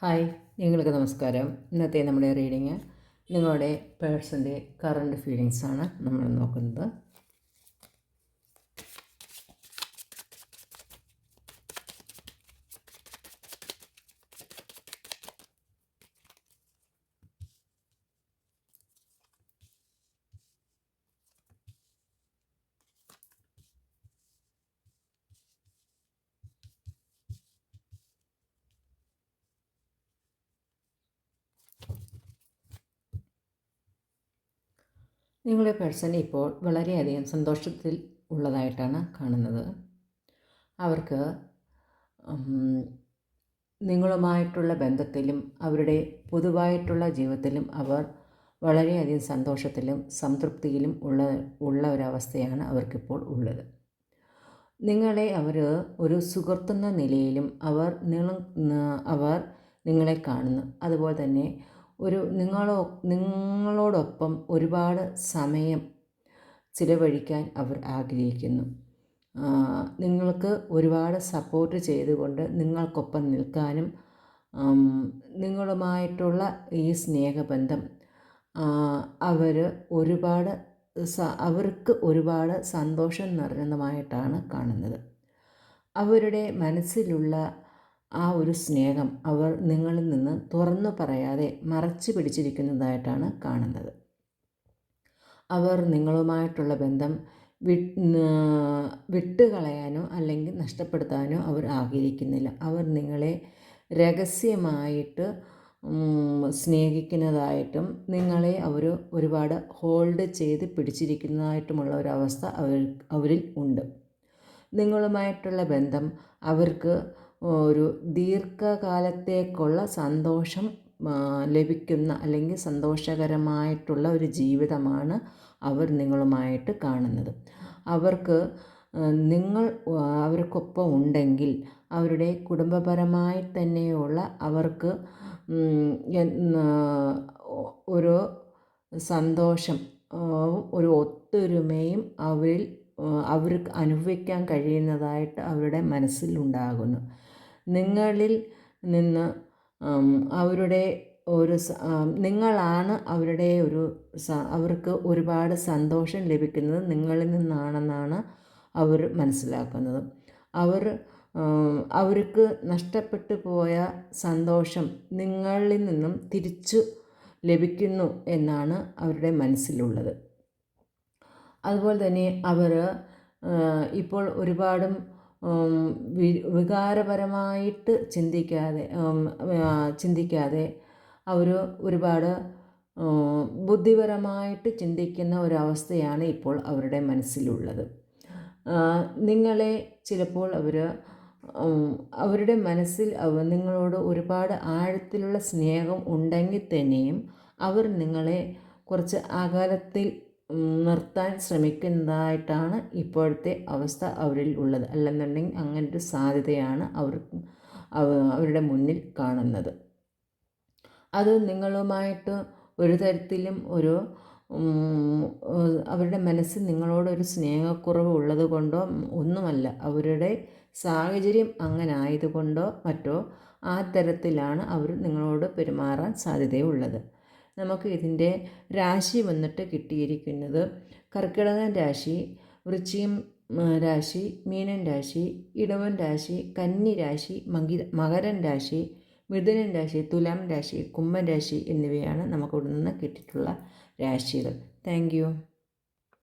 Hi, നിങ്ങൾക്ക് നമസ്കാരം. ഇന്നത്തെ നമ്മുടെ റീഡിങ് നിങ്ങളുടെ പേഴ്സൻ്റെ കറണ്ട് ഫീലിങ്സാണ് നമ്മൾ നോക്കുന്നത്. നിങ്ങളുടെ പേഴ്സൺ ഇപ്പോൾ വളരെയധികം സന്തോഷത്തിൽ ഉള്ളതായിട്ടാണ് കാണുന്നത്. അവർക്ക് നിങ്ങളുമായിട്ടുള്ള ബന്ധത്തിലും അവരുടെ പൊതുവായിട്ടുള്ള ജീവിതത്തിലും അവർ വളരെയധികം സന്തോഷത്തിലും സംതൃപ്തിയിലും ഉള്ള ഒരവസ്ഥയാണ് അവർക്കിപ്പോൾ ഉള്ളത്. നിങ്ങളെ അവർ ഒരു സുഹൃത്തെന്ന നിലയിലും അവർ നിങ്ങളെ കാണുന്നു. അതുപോലെ തന്നെ നിങ്ങളോടൊപ്പം ഒരുപാട് സമയം ചിലവഴിക്കാൻ അവർ ആഗ്രഹിക്കുന്നു. നിങ്ങൾക്ക് ഒരുപാട് സപ്പോർട്ട് ചെയ്തുകൊണ്ട് നിങ്ങൾക്കൊപ്പം നിൽക്കാനും നിങ്ങളുമായിട്ടുള്ള ഈ സ്നേഹബന്ധം അവർക്ക് ഒരുപാട് സന്തോഷം നിറഞ്ഞതുമായിട്ടാണ് കാണുന്നത്. അവരുടെ മനസ്സിലുള്ള ആ ഒരു സ്നേഹം അവർ നിങ്ങളിൽ നിന്ന് തുറന്നു പറയാതെ മറച്ചു പിടിച്ചിരിക്കുന്നതായിട്ടാണ് കാണുന്നത്. അവർ നിങ്ങളുമായിട്ടുള്ള ബന്ധം വിട്ടുകളയാനോ അല്ലെങ്കിൽ നഷ്ടപ്പെടുത്താനോ അവർ ആഗ്രഹിക്കുന്നില്ല. അവർ നിങ്ങളെ രഹസ്യമായിട്ട് സ്നേഹിക്കുന്നതായിട്ടും നിങ്ങളെ അവർ ഒരുപാട് ഹോൾഡ് ചെയ്ത് പിടിച്ചിരിക്കുന്നതായിട്ടുമുള്ള ഒരവസ്ഥ അവരിൽ ഉണ്ട്. നിങ്ങളുമായിട്ടുള്ള ബന്ധം അവർക്ക് ഒരു ദീർഘകാലത്തേക്കുള്ള സന്തോഷം ലഭിക്കുന്ന അല്ലെങ്കിൽ സന്തോഷകരമായിട്ടുള്ള ഒരു ജീവിതമാണ് അവർ നിങ്ങളുമായിട്ട് കാണുന്നത്. അവർക്കൊപ്പം ഉണ്ടെങ്കിൽ അവരുടെ കുടുംബപരമായി തന്നെയുള്ള അവർക്ക് ഒരു സന്തോഷം, ഒരു ഒത്തൊരുമയും അവർക്ക് അനുഭവിക്കാൻ കഴിയുന്നതായിട്ട് അവരുടെ മനസ്സിലുണ്ടാകുന്നു. നിങ്ങളിൽ നിന്ന് നിങ്ങളാണ് അവർക്ക് ഒരുപാട് സന്തോഷം ലഭിക്കുന്നത് നിങ്ങളിൽ നിന്നാണെന്നാണ് അവർ മനസ്സിലാക്കുന്നത്. അവർക്ക് നഷ്ടപ്പെട്ടു പോയ സന്തോഷം നിങ്ങളിൽ നിന്നും തിരിച്ചു ലഭിക്കുന്നു എന്നാണ് അവരുടെ മനസ്സിലുള്ളത്. അതുപോലെ തന്നെ അവർ ഇപ്പോൾ ഒരുപാടും വികാരപരമായിട്ട് ചിന്തിക്കാതെ അവർ ഒരുപാട് ബുദ്ധിപരമായിട്ട് ചിന്തിക്കുന്ന ഒരവസ്ഥയാണ് ഇപ്പോൾ അവരുടെ മനസ്സിലുള്ളത്. നിങ്ങളെ ചിലപ്പോൾ അവരുടെ മനസ്സിൽ നിങ്ങളോട് ഒരുപാട് ആഴത്തിലുള്ള സ്നേഹം ഉണ്ടെങ്കിൽ തന്നെയും അവർ നിങ്ങളെ കുറച്ച് അകലത്തിൽ നിർത്താൻ ശ്രമിക്കുന്നതായിട്ടാണ് ഇപ്പോഴത്തെ അവസ്ഥ അവരിൽ ഉള്ളത്. അല്ലെന്നുണ്ടെങ്കിൽ അങ്ങനൊരു സാധ്യതയാണ് അവരുടെ മുന്നിൽ കാണുന്നത്. അത് നിങ്ങളുമായിട്ട് ഒരു തരത്തിലും അവരുടെ മനസ്സിൽ നിങ്ങളോടൊരു സ്നേഹക്കുറവ് ഉള്ളത് കൊണ്ടോ ഒന്നുമല്ല, അവരുടെ സാഹചര്യം അങ്ങനെ ആയതുകൊണ്ടോ മറ്റോ ആ തരത്തിലാണ് അവർ നിങ്ങളോട് പെരുമാറാൻ സാധ്യതയുള്ളത്. നമുക്ക് ഇതിൻ്റെ രാശി വന്നിട്ട് കിട്ടിയിരിക്കുന്നത് കർക്കിടകൻ രാശി, വൃശ്ചികം രാശി, മീനൻ രാശി, ഇടവൻ രാശി, കന്നി രാശി, മകരൻ രാശി, മിഥുനൻ രാശി, തുലാം രാശി, കുംഭൻ രാശി എന്നിവയാണ് നമുക്ക് ഇവിടെ നിന്ന് കിട്ടിയിട്ടുള്ള രാശികൾ. Thank you.